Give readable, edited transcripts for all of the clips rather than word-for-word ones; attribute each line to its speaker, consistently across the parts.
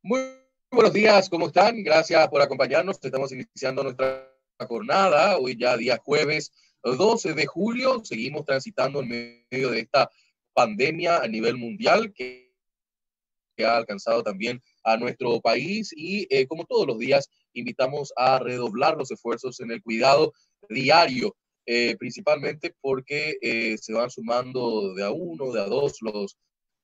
Speaker 1: Muy buenos días, ¿cómo están? Gracias por acompañarnos. Estamos iniciando nuestra jornada, hoy ya día jueves 12 de julio. Seguimos transitando en medio de esta pandemia a nivel mundial que ha alcanzado también a nuestro país y como todos los días invitamos a redoblar los esfuerzos en el cuidado diario, principalmente porque se van sumando de a uno, de a dos los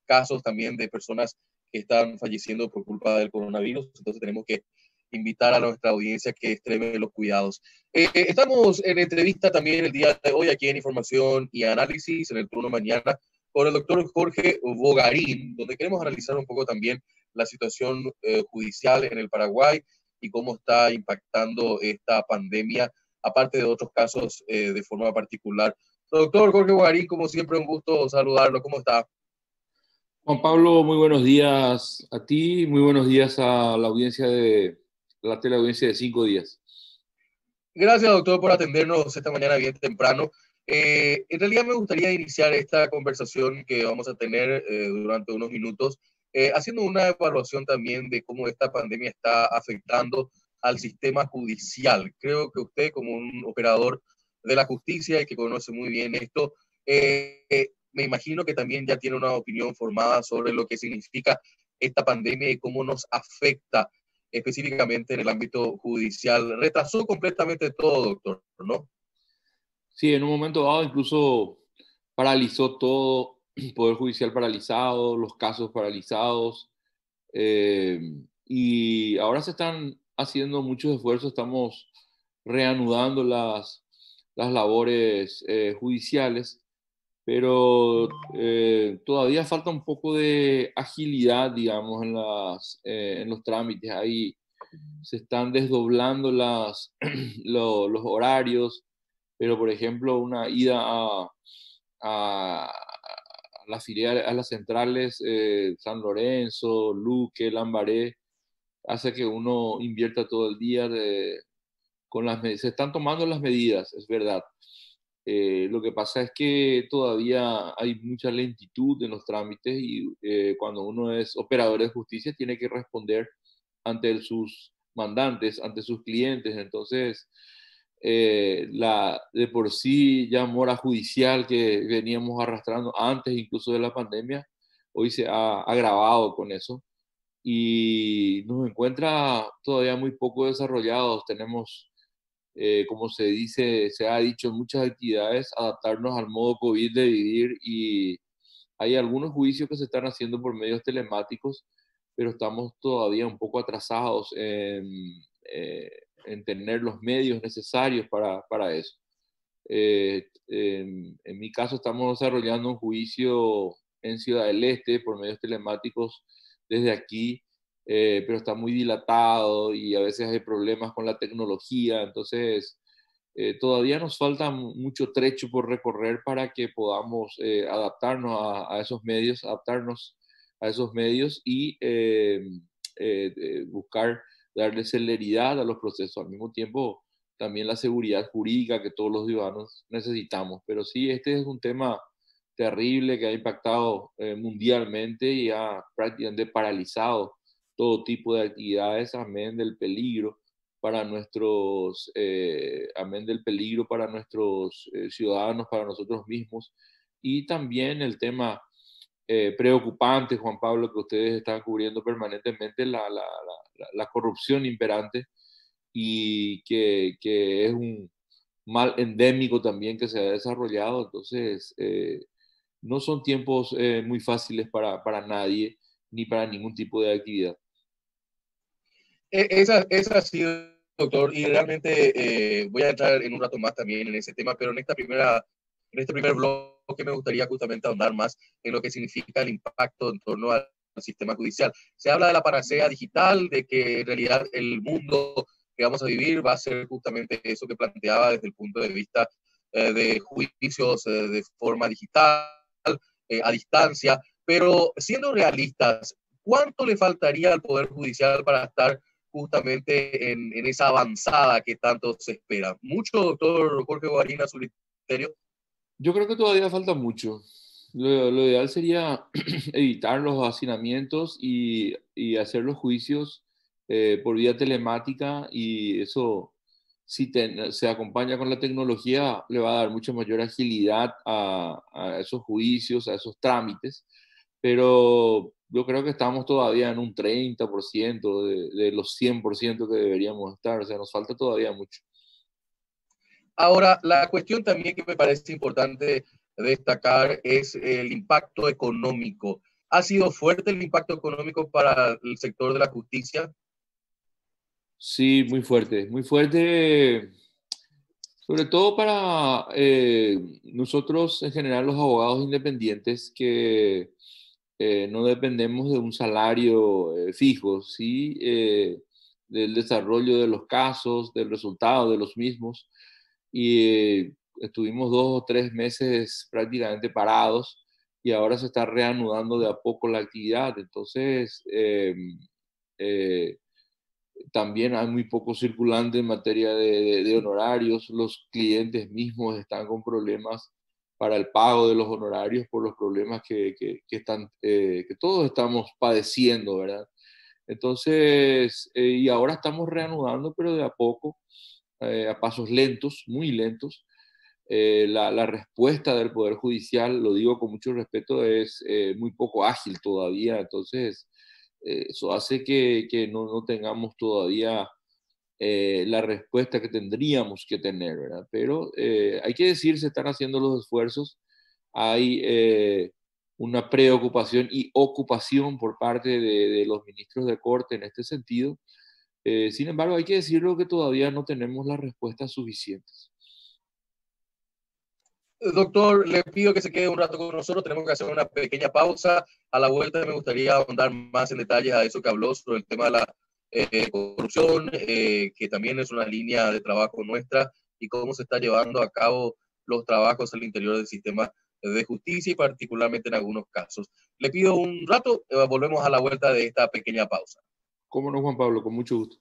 Speaker 1: casos también de personas que están falleciendo por culpa del coronavirus. Entonces tenemos que invitar a nuestra audiencia que extreme los cuidados. Estamos en entrevista también el día de hoy aquí en Información y Análisis, en el turno mañana, con el doctor Jorge Bogarín, donde queremos analizar un poco también la situación judicial en el Paraguay y cómo está impactando esta pandemia, aparte de otros casos de forma particular. Doctor Jorge Bogarín, como siempre, un gusto saludarlo. ¿Cómo está?
Speaker 2: Juan Pablo, muy buenos días a ti, muy buenos días a la audiencia de la teleaudiencia de 5 días.
Speaker 1: Gracias, doctor, por atendernos esta mañana bien temprano. En realidad me gustaría iniciar esta conversación que vamos a tener durante unos minutos, haciendo una evaluación también de cómo esta pandemia está afectando al sistema judicial. Creo que usted, como un operador de la justicia y que conoce muy bien esto, me imagino que también ya tiene una opinión formada sobre lo que significa esta pandemia y cómo nos afecta específicamente en el ámbito judicial. Retrasó completamente todo, doctor, ¿no?
Speaker 2: Sí, en un momento dado incluso paralizó todo, el Poder Judicial paralizado, los casos paralizados, eh, y ahora se están haciendo muchos esfuerzos, estamos reanudando las labores judiciales, pero todavía falta un poco de agilidad, digamos, en los trámites. Ahí se están desdoblando los horarios, pero por ejemplo, una ida a a las centrales San Lorenzo, Luque, Lambaré, hace que uno invierta todo el día se están tomando las medidas, es verdad. Lo que pasa es que todavía hay mucha lentitud en los trámites y cuando uno es operador de justicia tiene que responder ante sus mandantes, ante sus clientes. Entonces, la de por sí ya mora judicial que veníamos arrastrando antes incluso de la pandemia, hoy se ha agravado con eso y nos encuentra todavía muy poco desarrollados. Tenemos como se dice, se ha dicho en muchas actividades, adaptarnos al modo COVID de vivir y hay algunos juicios que se están haciendo por medios telemáticos, pero estamos todavía un poco atrasados en tener los medios necesarios para eso. En mi caso, estamos desarrollando un juicio en Ciudad del Este por medios telemáticos desde aquí, pero está muy dilatado y a veces hay problemas con la tecnología, entonces todavía nos falta mucho trecho por recorrer para que podamos adaptarnos a esos medios, adaptarnos a esos medios y buscar darle celeridad a los procesos. Al mismo tiempo, también la seguridad jurídica que todos los ciudadanos necesitamos. Pero sí, este es un tema terrible que ha impactado mundialmente y ha prácticamente paralizado todo tipo de actividades, amén del peligro para nuestros ciudadanos, para nosotros mismos. Y también el tema preocupante, Juan Pablo, que ustedes están cubriendo permanentemente, la corrupción imperante y que es un mal endémico también que se ha desarrollado. Entonces, no son tiempos muy fáciles para nadie ni para ningún tipo de actividad.
Speaker 1: Esa ha sido, doctor, y realmente voy a entrar en un rato más también en ese tema, pero en este primer bloque me gustaría justamente ahondar más en lo que significa el impacto en torno al sistema judicial. Se habla de la panacea digital, de que en realidad el mundo que vamos a vivir va a ser justamente eso que planteaba desde el punto de vista de juicios de forma digital, a distancia, pero siendo realistas, ¿cuánto le faltaría al Poder Judicial para estar justamente en esa avanzada que tanto se espera? ¿Mucho, doctor Jorge Guarina, a su criterio?
Speaker 2: Yo creo que todavía falta mucho. Lo ideal sería evitar los hacinamientos y hacer los juicios por vía telemática, y eso, si se acompaña con la tecnología, le va a dar mucha mayor agilidad a esos juicios, a esos trámites, pero yo creo que estamos todavía en un 30% de los 100% que deberíamos estar, o sea, nos falta todavía mucho.
Speaker 1: Ahora, la cuestión también que me parece importante destacar es el impacto económico. ¿Ha sido fuerte el impacto económico para el sector de la justicia?
Speaker 2: Sí, muy fuerte, sobre todo para nosotros en general los abogados independientes que no dependemos de un salario fijo, ¿sí? Del desarrollo de los casos, del resultado de los mismos. Y estuvimos 2 o 3 meses prácticamente parados y ahora se está reanudando de a poco la actividad. Entonces, eh, también hay muy poco circulante en materia de honorarios. Los clientes mismos están con problemas para el pago de los honorarios por los problemas que todos estamos padeciendo, ¿verdad? Entonces, y ahora estamos reanudando, pero de a poco, a pasos lentos, muy lentos. La respuesta del Poder Judicial, lo digo con mucho respeto, es muy poco ágil todavía. Entonces, eso hace que no tengamos todavía la respuesta que tendríamos que tener, ¿verdad? Pero hay que decir, se están haciendo los esfuerzos, hay una preocupación y ocupación por parte de los ministros de Corte en este sentido. Sin embargo, hay que decirlo que todavía no tenemos las respuestas suficientes.
Speaker 1: Doctor, le pido que se quede un rato con nosotros. Tenemos que hacer una pequeña pausa. A la vuelta me gustaría ahondar más en detalles a eso que habló sobre el tema de la corrupción, que también es una línea de trabajo nuestra, y cómo se está llevando a cabo los trabajos al interior del sistema de justicia y particularmente en algunos casos. Le pido un rato, volvemos a la vuelta de esta pequeña pausa.
Speaker 2: ¿Cómo no, Juan Pablo? Con mucho gusto.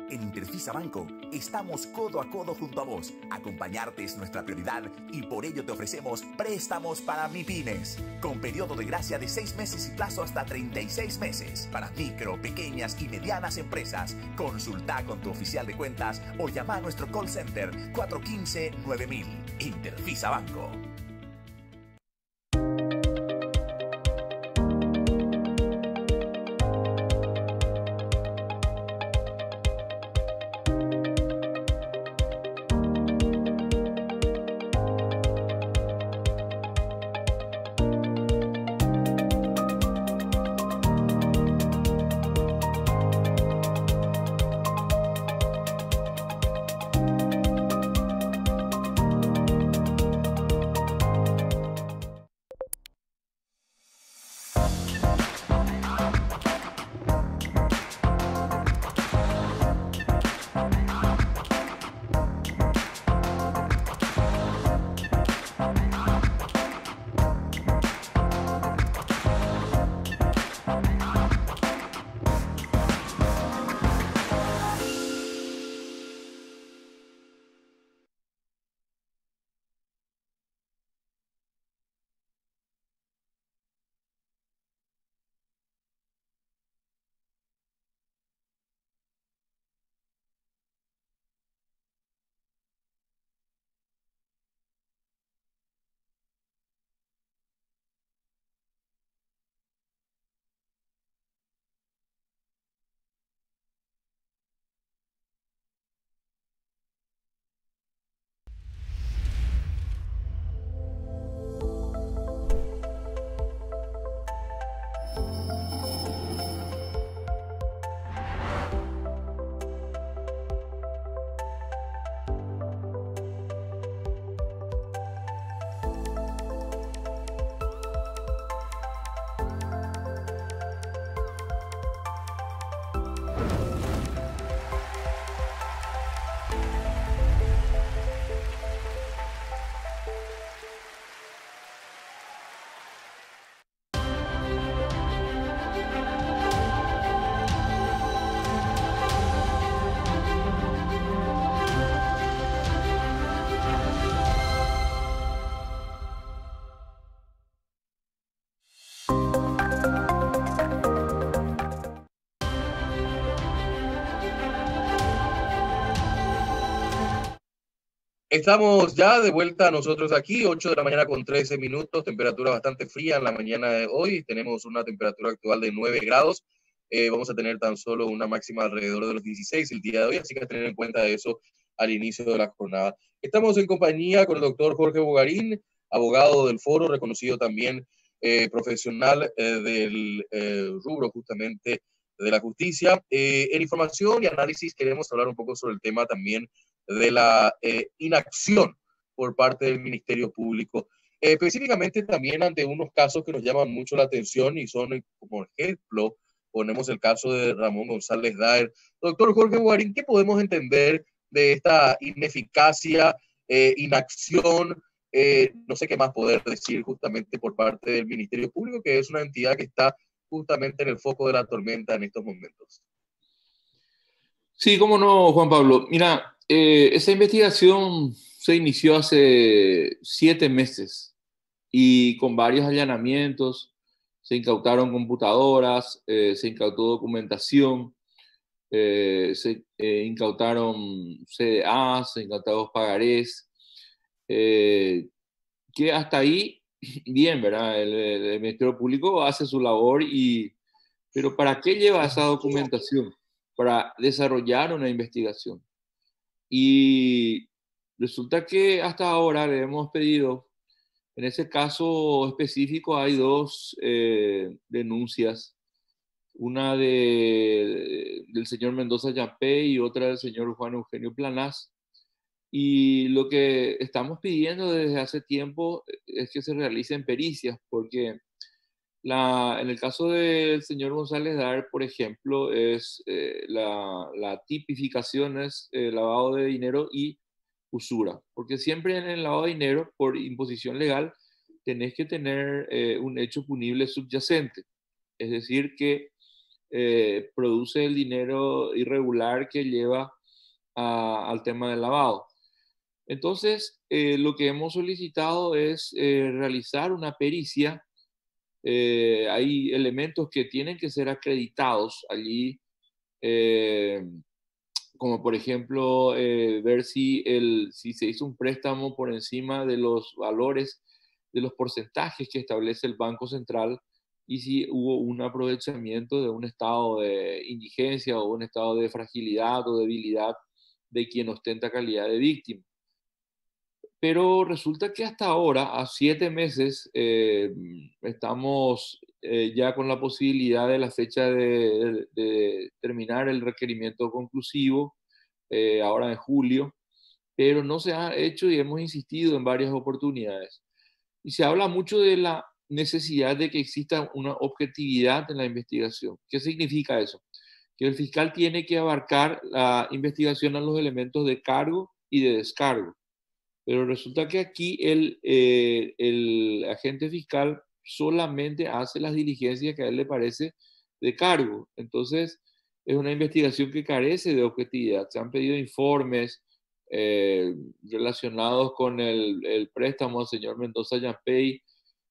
Speaker 3: En Interfisa Banco estamos codo a codo junto a vos. Acompañarte es nuestra prioridad y por ello te ofrecemos préstamos para MIPYMES con periodo de gracia de 6 meses y plazo hasta 36 meses para micro, pequeñas y medianas empresas. Consulta con tu oficial de cuentas o llama a nuestro call center 415-9000. Interfisa Banco.
Speaker 1: Estamos ya de vuelta nosotros aquí, 8 de la mañana con 13 minutos, temperatura bastante fría en la mañana de hoy. Tenemos una temperatura actual de 9 grados. Vamos a tener tan solo una máxima alrededor de los 16 el día de hoy, así que a tener en cuenta eso al inicio de la jornada. Estamos en compañía con el doctor Jorge Bogarín, abogado del foro, reconocido también profesional del rubro justamente de la justicia. En información y análisis queremos hablar un poco sobre el tema también de la inacción por parte del Ministerio Público. Específicamente también ante unos casos que nos llaman mucho la atención y son, como ejemplo, ponemos el caso de Ramón González Daer. Doctor Jorge Bogarín, ¿qué podemos entender de esta ineficacia, inacción, no sé qué más poder decir justamente por parte del Ministerio Público, que es una entidad que está justamente en el foco de la tormenta en estos momentos?
Speaker 2: Sí, cómo no, Juan Pablo. Mira, esa investigación se inició hace 7 meses y con varios allanamientos se incautaron computadoras, se incautó documentación, se incautaron CDAs, se incautaron pagarés, que hasta ahí, bien, ¿verdad? El Ministerio Público hace su labor, pero ¿para qué lleva esa documentación? Para desarrollar una investigación. Y resulta que hasta ahora le hemos pedido, en ese caso específico hay 2 denuncias, una del señor Mendoza Yampey y otra del señor Juan Eugenio Planás. Y lo que estamos pidiendo desde hace tiempo es que se realicen pericias, porque en el caso del señor González Daer, por ejemplo, es la tipificación es lavado de dinero y usura, porque siempre en el lavado de dinero, por imposición legal, tenés que tener un hecho punible subyacente, es decir, que produce el dinero irregular que lleva al tema del lavado. Entonces, lo que hemos solicitado es realizar una pericia. Hay elementos que tienen que ser acreditados allí, eh, como por ejemplo ver si se hizo un préstamo por encima de los valores, de los porcentajes que establece el Banco Central, y si hubo un aprovechamiento de un estado de indigencia o un estado de fragilidad o debilidad de quien ostenta calidad de víctima. Pero resulta que hasta ahora, a 7 meses, estamos ya con la posibilidad de la fecha de terminar el requerimiento conclusivo, ahora en julio, pero no se ha hecho y hemos insistido en varias oportunidades. Y se habla mucho de la necesidad de que exista una objetividad en la investigación. ¿Qué significa eso? Que el fiscal tiene que abarcar la investigación a los elementos de cargo y de descargo. Pero resulta que aquí el agente fiscal solamente hace las diligencias que a él le parece de cargo. Entonces, es una investigación que carece de objetividad. Se han pedido informes relacionados con el préstamo al señor Mendoza Yampey.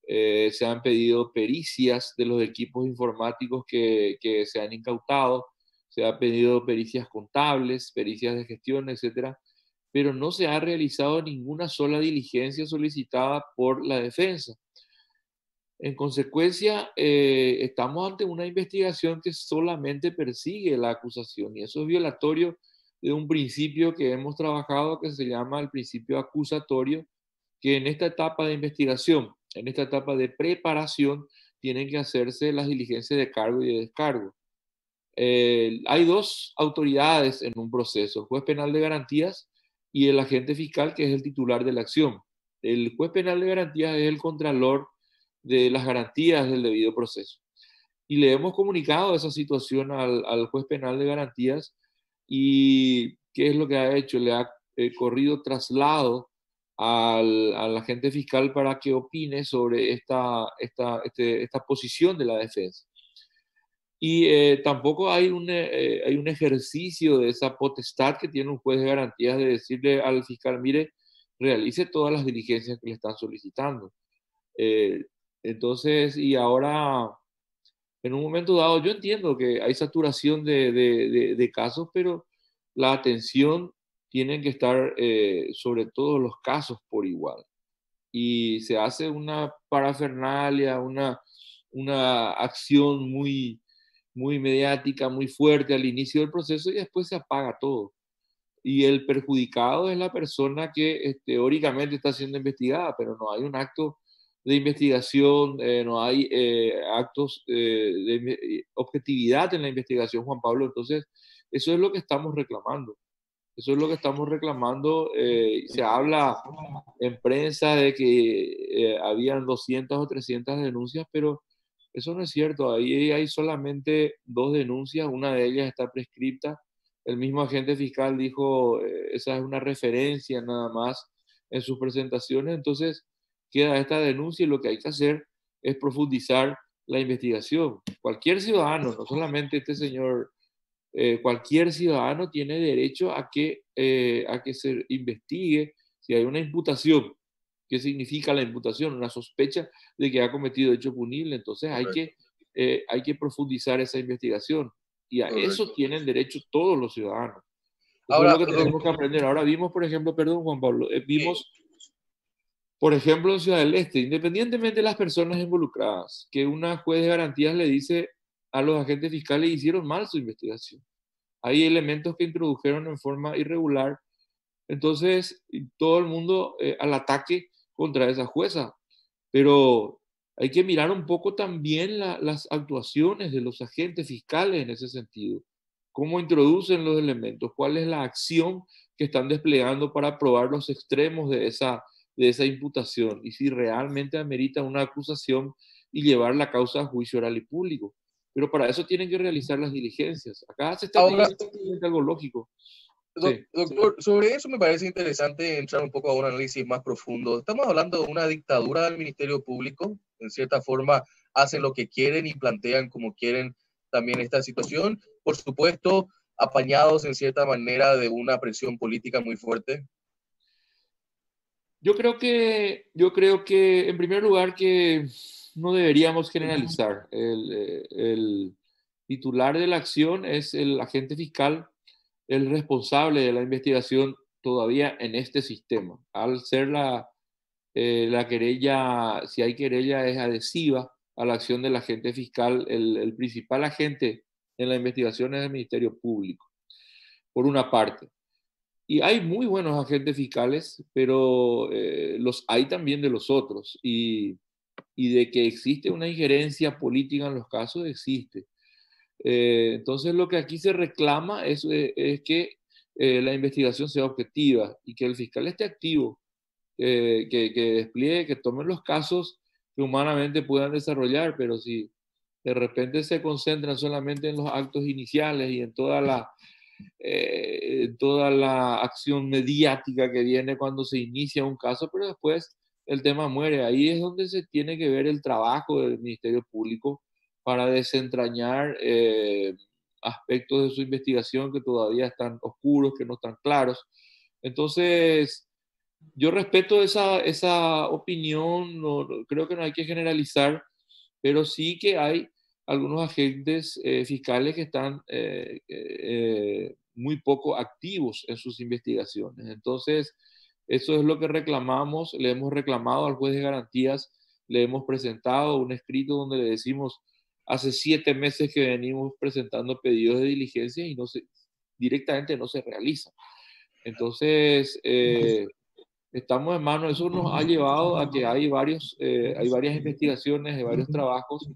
Speaker 2: Se han pedido pericias de los equipos informáticos que se han incautado. Se han pedido pericias contables, pericias de gestión, etcétera, pero no se ha realizado ninguna sola diligencia solicitada por la defensa. En consecuencia, estamos ante una investigación que solamente persigue la acusación, y eso es violatorio de un principio que hemos trabajado que se llama el principio acusatorio, que en esta etapa de investigación, en esta etapa de preparación, tienen que hacerse las diligencias de cargo y de descargo. Hay 2 autoridades en un proceso: el juez penal de garantías y el agente fiscal, que es el titular de la acción. El juez penal de garantías es el contralor de las garantías del debido proceso. Y le hemos comunicado esa situación al juez penal de garantías, y ¿qué es lo que ha hecho? Le ha corrido traslado al agente fiscal para que opine sobre esta posición de la defensa. Y tampoco hay un ejercicio de esa potestad que tiene un juez de garantías de decirle al fiscal: mire, realice todas las diligencias que le están solicitando. Entonces, y ahora, en un momento dado, yo entiendo que hay saturación de casos, pero la atención tienen que estar sobre todos los casos por igual. Y se hace una parafernalia, una acción muy mediática, muy fuerte al inicio del proceso y después se apaga todo. Y el perjudicado es la persona que teóricamente está siendo investigada, pero no hay un acto de investigación, no hay actos de objetividad en la investigación, Juan Pablo. Entonces, eso es lo que estamos reclamando. Eso es lo que estamos reclamando. Se habla en prensa de que habían 200 o 300 denuncias, pero eso no es cierto. Ahí hay solamente 2 denuncias, una de ellas está prescripta. El mismo agente fiscal dijo, esa es una referencia nada más en sus presentaciones. Entonces, queda esta denuncia y lo que hay que hacer es profundizar la investigación. Cualquier ciudadano, no solamente este señor, cualquier ciudadano tiene derecho a que se investigue si hay una imputación. ¿Qué significa la imputación? Una sospecha de que ha cometido hecho punible. Entonces hay que profundizar esa investigación. Y a
Speaker 1: Correcto.
Speaker 2: eso tienen derecho todos los ciudadanos. Eso
Speaker 1: Ahora,
Speaker 2: es lo que tenemos que aprender. Ahora vimos, por ejemplo, perdón Juan Pablo, vimos, por ejemplo, en Ciudad del Este, independientemente de las personas involucradas, que una juez de garantías le dice a los agentes fiscales hicieron mal su investigación. Hay elementos que introdujeron en forma irregular. Entonces, todo el mundo al ataque contra esa jueza. Pero hay que mirar un poco también las actuaciones de los agentes fiscales en ese sentido. Cómo introducen los elementos, cuál es la acción que están desplegando para probar los extremos de esa imputación y si realmente amerita una acusación y llevar la causa a juicio oral y público. Pero para eso tienen que realizar las diligencias. Acá se está teniendo algo lógico. Sí.
Speaker 1: Doctor, sobre eso me parece interesante entrar un poco a un análisis más profundo. Estamos hablando de una dictadura del Ministerio Público. En cierta forma, hacen lo que quieren y plantean como quieren también esta situación. Por supuesto, apañados en cierta manera de una presión política muy fuerte.
Speaker 2: Yo creo que en primer lugar, que no deberíamos generalizar. El titular de la acción es el agente fiscal, el responsable de la investigación todavía en este sistema. Al ser la querella, si hay querella, es adhesiva a la acción del agente fiscal. El principal agente en la investigación es el Ministerio Público, por una parte. Y hay muy buenos agentes fiscales, pero los hay también de los otros. Y de que existe una injerencia política en los casos, existe. Entonces lo que aquí se reclama es que la investigación sea objetiva y que el fiscal esté activo, que despliegue, que tomen los casos que humanamente puedan desarrollar, pero si de repente se concentran solamente en los actos iniciales y en toda la acción mediática que viene cuando se inicia un caso, pero después el tema muere. Ahí es donde se tiene que ver el trabajo del Ministerio Público para desentrañar aspectos de su investigación que todavía están oscuros, que no están claros. Entonces, yo respeto esa opinión, creo que no hay que generalizar, pero sí que hay algunos agentes fiscales que están muy poco activos en sus investigaciones. Entonces, eso es lo que reclamamos, le hemos reclamado al juez de garantías, le hemos presentado un escrito donde le decimos, hace 7 meses que venimos presentando pedidos de diligencia y directamente no se realiza. Entonces, estamos en manos, eso nos ha llevado a que hay varias investigaciones, hay varios trabajos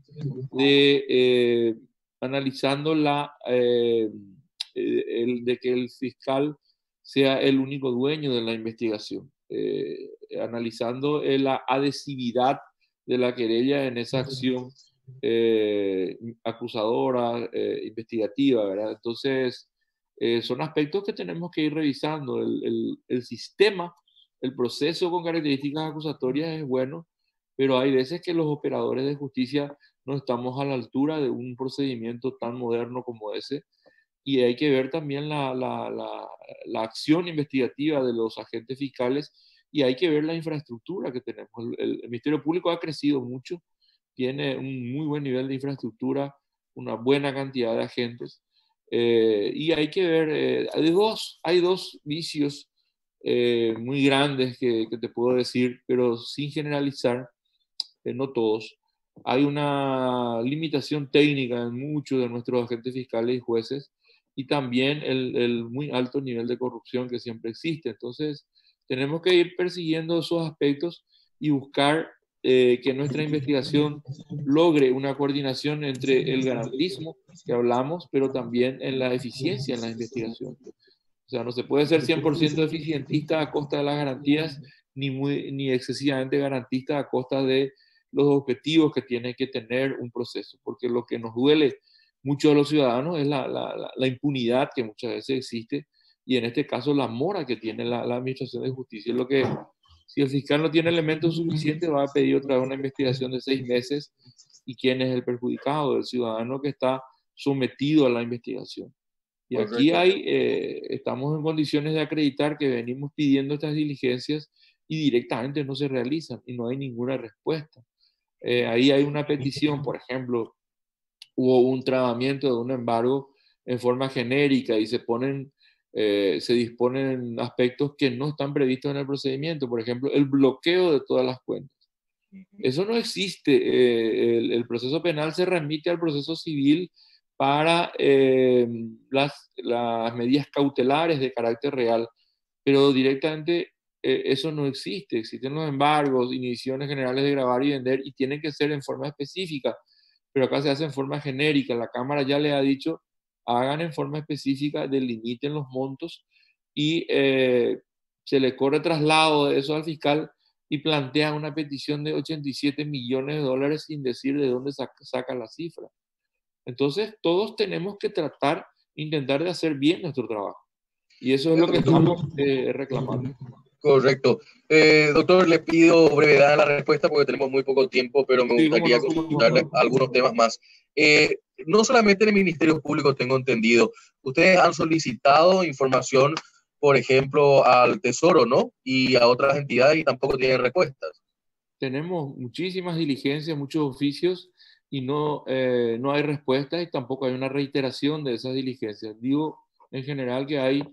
Speaker 2: analizando de que el fiscal sea el único dueño de la investigación, analizando la adhesividad de la querella en esa acción acusadora, investigativa, ¿verdad? Entonces, son aspectos que tenemos que ir revisando. El sistema, el proceso con características acusatorias es bueno, pero hay veces que los operadores de justicia no estamos a la altura de un procedimiento tan moderno como ese, y hay que ver también la acción investigativa de los agentes fiscales y hay que ver la infraestructura que tenemos. El Ministerio Público ha crecido mucho, tiene un muy buen nivel de infraestructura, una buena cantidad de agentes, Y hay que ver, hay dos vicios muy grandes que te puedo decir, pero sin generalizar, no todos. Hay una limitación técnica en muchos de nuestros agentes fiscales y jueces, y también el muy alto nivel de corrupción que siempre existe. Entonces, tenemos que ir persiguiendo esos aspectos y buscar que nuestra investigación logre una coordinación entre el garantismo que hablamos, pero también en la eficiencia en la investigación. O sea, no se puede ser 100% eficientista a costa de las garantías, ni excesivamente garantista a costa de los objetivos que tiene que tener un proceso, porque lo que nos duele mucho a los ciudadanos es la impunidad que muchas veces existe, y en este caso la mora que tiene la Administración de Justicia. Es lo que, si el fiscal no tiene elementos suficientes, va a pedir otra vez una investigación de 6 meses, y quién es el perjudicado, el ciudadano que está sometido a la investigación. Y aquí estamos en condiciones de acreditar que venimos pidiendo estas diligencias y directamente no se realizan y no hay ninguna respuesta. Ahí hay una petición, por ejemplo, hubo un tratamiento de un embargo en forma genérica y se disponen aspectos que no están previstos en el procedimiento, por ejemplo, el bloqueo de todas las cuentas. Eso no existe. El proceso penal se remite al proceso civil para las medidas cautelares de carácter real, pero directamente eso no existe. Existen los embargos, inhibiciones generales de grabar y vender, y tienen que ser en forma específica, pero acá se hace en forma genérica. La Cámara ya le ha dicho, hagan en forma específica, delimiten los montos, y se le corre traslado de eso al fiscal y plantea una petición de 87 millones de dólares sin decir de dónde saca la cifra. Entonces, todos tenemos que intentar de hacer bien nuestro trabajo. Y eso es lo que estamos reclamando.
Speaker 1: Correcto. Doctor, le pido brevedad en la respuesta porque tenemos muy poco tiempo, pero me gustaría consultarle algunos temas más. No solamente en el Ministerio Público, tengo entendido, ustedes han solicitado información, por ejemplo, al Tesoro, ¿no? Y a otras entidades, y tampoco tienen respuestas.
Speaker 2: Tenemos muchísimas diligencias, muchos oficios, y no hay respuesta, y tampoco hay una reiteración de esas diligencias. Digo, en general, que hay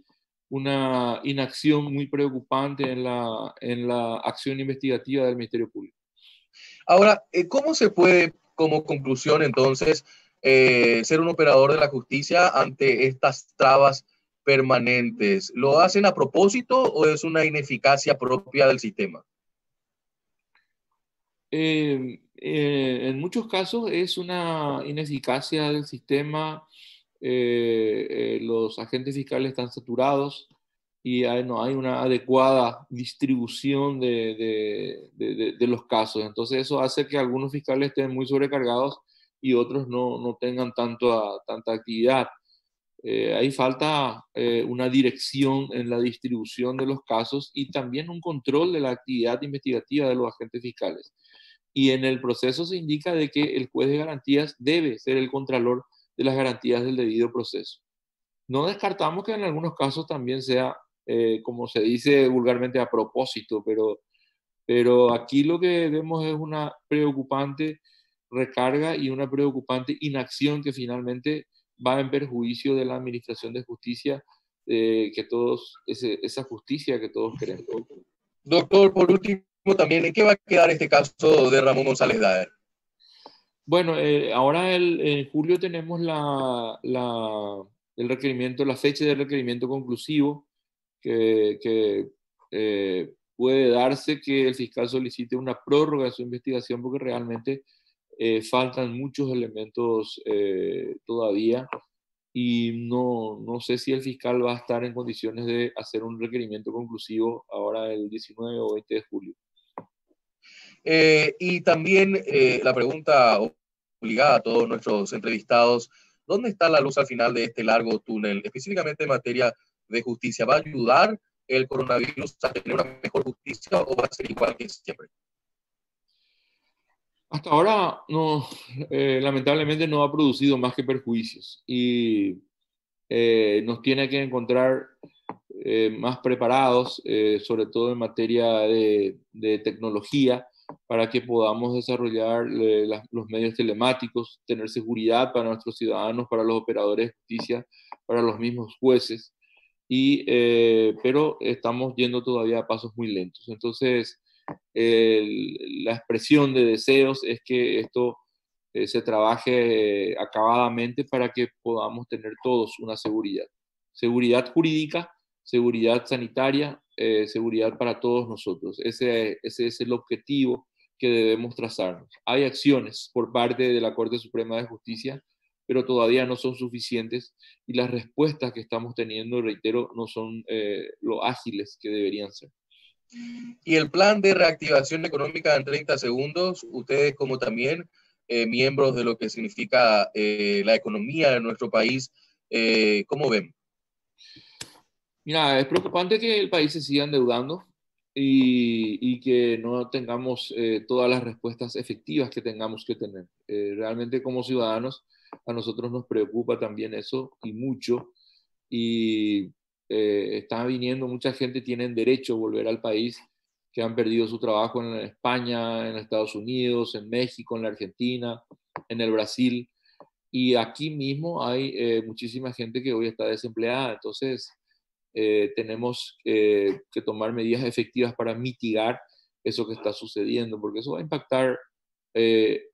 Speaker 2: una inacción muy preocupante en la acción investigativa del Ministerio Público.
Speaker 1: Ahora, ¿cómo se puede, como conclusión, entonces, ser un operador de la justicia ante estas trabas permanentes? ¿Lo hacen a propósito o es una ineficacia propia del sistema?
Speaker 2: En muchos casos es una ineficacia del sistema. Los agentes fiscales están saturados y no hay una adecuada distribución de los casos. Entonces eso hace que algunos fiscales estén muy sobrecargados y otros no tengan tanta actividad. Ahí falta una dirección en la distribución de los casos y también un control de la actividad investigativa de los agentes fiscales. Y en el proceso se indica de que el juez de garantías debe ser el contralor de las garantías del debido proceso. No descartamos que en algunos casos también sea, como se dice vulgarmente, a propósito, pero aquí lo que vemos es una preocupante recarga y una preocupante inacción que finalmente va en perjuicio de la administración de justicia, esa justicia que todos queremos.
Speaker 1: Doctor, por último, también, ¿en qué va a quedar este caso de Ramón González Daer?
Speaker 2: Bueno, ahora en julio tenemos el requerimiento, la fecha de requerimiento conclusivo, que puede darse que el fiscal solicite una prórroga de su investigación porque realmente faltan muchos elementos todavía, y no sé si el fiscal va a estar en condiciones de hacer un requerimiento conclusivo ahora el 19 o 20 de julio.
Speaker 1: Y también la pregunta obligada a todos nuestros entrevistados: ¿dónde está la luz al final de este largo túnel? Específicamente en materia de justicia, ¿va a ayudar el coronavirus a tener una mejor justicia o va a ser igual que siempre?
Speaker 2: Hasta ahora, no, lamentablemente no ha producido más que perjuicios, y nos tiene que encontrar más preparados, sobre todo en materia de tecnología, para que podamos desarrollar los medios telemáticos, tener seguridad para nuestros ciudadanos, para los operadores de justicia, para los mismos jueces, pero estamos yendo todavía a pasos muy lentos. Entonces, la expresión de deseos es que esto se trabaje acabadamente para que podamos tener todos una seguridad. Seguridad jurídica, seguridad sanitaria, seguridad para todos nosotros. Ese es el objetivo que debemos trazarnos. Hay acciones por parte de la Corte Suprema de Justicia, pero todavía no son suficientes y las respuestas que estamos teniendo, reitero, no son lo ágiles que deberían ser.
Speaker 1: Y el plan de reactivación económica en 30 segundos, ustedes como también miembros de lo que significa la economía de nuestro país, ¿cómo ven?
Speaker 2: Mira, es preocupante que el país se siga endeudando y que no tengamos todas las respuestas efectivas que tengamos que tener. Realmente como ciudadanos a nosotros nos preocupa también eso y mucho. Y está viniendo mucha gente, tienen derecho a volver al país, que han perdido su trabajo en España, en Estados Unidos, en México, en la Argentina, en el Brasil. Y aquí mismo hay muchísima gente que hoy está desempleada. Entonces, tenemos que tomar medidas efectivas para mitigar eso que está sucediendo, porque eso va a impactar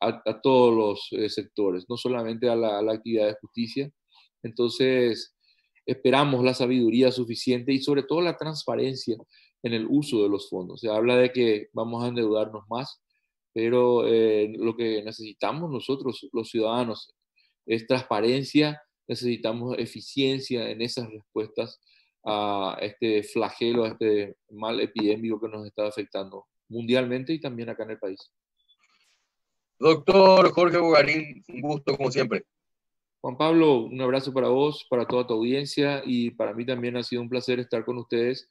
Speaker 2: a todos los sectores, no solamente a la actividad de justicia. Entonces, esperamos la sabiduría suficiente y sobre todo la transparencia en el uso de los fondos. Se habla de que vamos a endeudarnos más, pero lo que necesitamos nosotros, los ciudadanos, es transparencia, necesitamos eficiencia en esas respuestas a este flagelo, a este mal epidémico que nos está afectando mundialmente y también acá en el país.
Speaker 1: Doctor Jorge Bogarín, un gusto como siempre.
Speaker 2: Juan Pablo, un abrazo para vos, para toda tu audiencia y para mí también ha sido un placer estar con ustedes.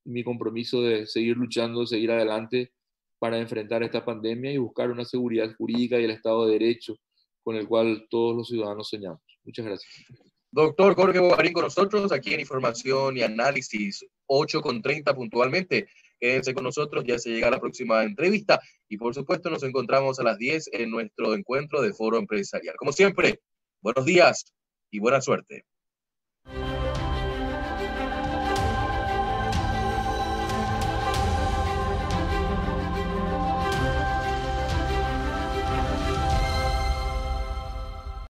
Speaker 2: Mi compromiso de seguir luchando, seguir adelante para enfrentar esta pandemia y buscar una seguridad jurídica y el Estado de Derecho con el cual todos los ciudadanos soñamos. Muchas gracias.
Speaker 1: Doctor Jorge Bogarín con nosotros aquí en Información y Análisis 8:30 puntualmente. Quédense con nosotros, ya se llega la próxima entrevista y por supuesto nos encontramos a las 10 en nuestro encuentro de Foro Empresarial. Como siempre, buenos días y buena suerte.